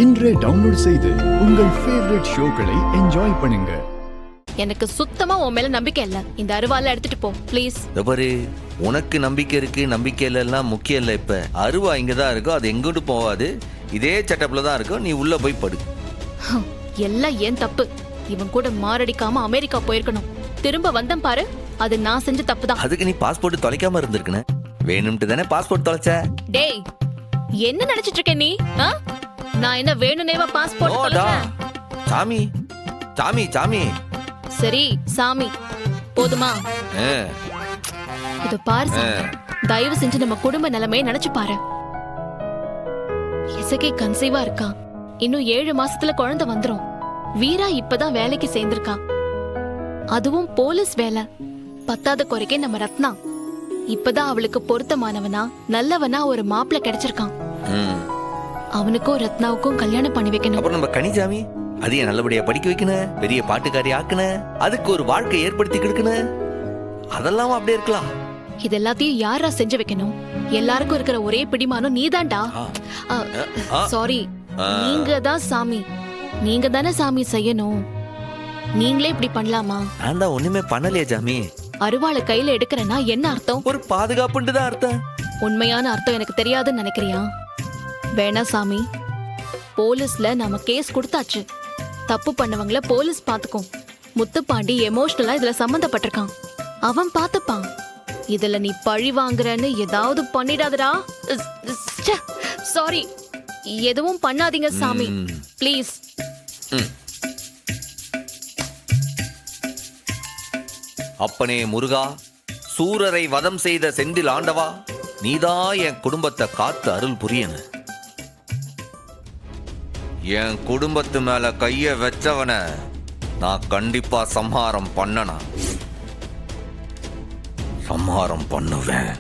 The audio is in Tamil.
இன்றே டவுன்லோட் செய்து உங்கள் ஃபேவரட் ஷோக்களை என்ஜாய் பண்ணுங்க. எனக்கு சுத்தமா உன் மேல நம்பிக்கை இல்ல. இந்த அருவாளை எடுத்துட்டு போ ப்ளீஸ். பாரு, உனக்கு நம்பிக்கை இருக்கு நம்பிக்கை இல்லைன்னா முக்கியம் இல்லை. இப்ப அருவா இங்கதான் இருக்கும், அது எங்கிட்டு போவாது. இதே செட்டப்ல தான் இருக்கும். நீ உள்ள போய் படு. எல்லாம் ஏன் தப்பு. இவன் கூட மாரடிக்காம அமெரிக்கா போயிருக்கணும். திரும்ப வந்தம் பாரு, அது நான் செஞ்ச தப்பு தான். அதுக்கு நீ பாஸ்போர்ட் தொலைக்காம இருந்திருக்கன. வேணும்ட்டு தானே பாஸ்போர்ட் தொலைச்ச. டேய், என்ன நினைச்சிட்டு இருக்க நீ? நான் என்ன வேணும்னேவா பாஸ்போர்ட் தொலைச்சேன்? சாமி சாமி சாமி. சரி சாமி, போதுமா? இது பாரு, தயவு செஞ்சு நம்ம குடும்ப நிலைமையை நினைச்சு பாரு. இசக்கி கன்சீவா இருக்கான். இன்னும் 7 மாசத்துல குழந்தை வந்துரும். வீரா இப்பதான் வேலைக்கு சேர்ந்திருக்கான். அதுவும் போலீஸ் வேலை. பத்தாத குறைக்கே நம்ம ரத்னா இப்பதான் அவளுக்கு பொருத்தமானவனா நல்லவனா ஒரு மாப்பிள்ள கிடைச்சிருக்கான். அவனுக்கும் ரத்னாவுக்கும் கல்யாணம் பண்ணி வைக்கணும். அப்புறம் நம்ம கனிஜாமி அதைய நல்லபடியா படிக்க வைக்கணும், பெரிய பாட்டுக்காரி ஆக்கணும், அதுக்கு ஒரு வாழ்க்கை ஏற்படுத்தி கொடுக்கணும். அதெல்லாம் அப்படியே இருக்கலாம். இது எல்லாத்தையும் யாரா செஞ்சு வைக்கணும்? எல்லாருக்கும் இருக்கிற ஒரே பிடிமானம் நீதான்டா. சாரி, நீங்க தான் சாமி. நீங்க தானே சாமி செய்யணும். நீங்களே இப்படி பண்ணலாமா? நான் தான் ஒண்ணுமே பண்ணலையே ஜாமி. அருவாளை கையில எடுக்கிறேன்னா என்ன அர்த்தம்? ஒரு பாதுகாப்புன்னு தான் அர்த்தம். உண்மையான அர்த்தம் எனக்கு தெரியாதுன்னு நினைக்கிறியா? வேணா சாமி, போலீஸ்ல நாம கேஸ் கொடுத்தாச்சு. தப்பு பண்ணவங்கள போலீஸ் பாத்துக்கும். முத்துப்பாண்டி எமோஷனலா இதுல சம்பந்தப்பட்டிருக்கான். அவன் பாத்துப்பான். இதுல நீ பழி வாங்குறன்னு ஏதாவது பண்ணிடாதடா. சாரி, எதுவும் பண்ணாதீங்க சாமி ப்ளீஸ். அப்பனே முருகா, சூரரை வதம் செய்த செந்தில் ஆண்டவா, நீதான் என் குடும்பத்தை காத்து அருள் புரியன. என் குடும்பத்து மேல கைய வச்சவன நான் கண்டிப்பா சம்ஹாரம் பண்ணனா, சம்ஹாரம் பண்ணுவேன்.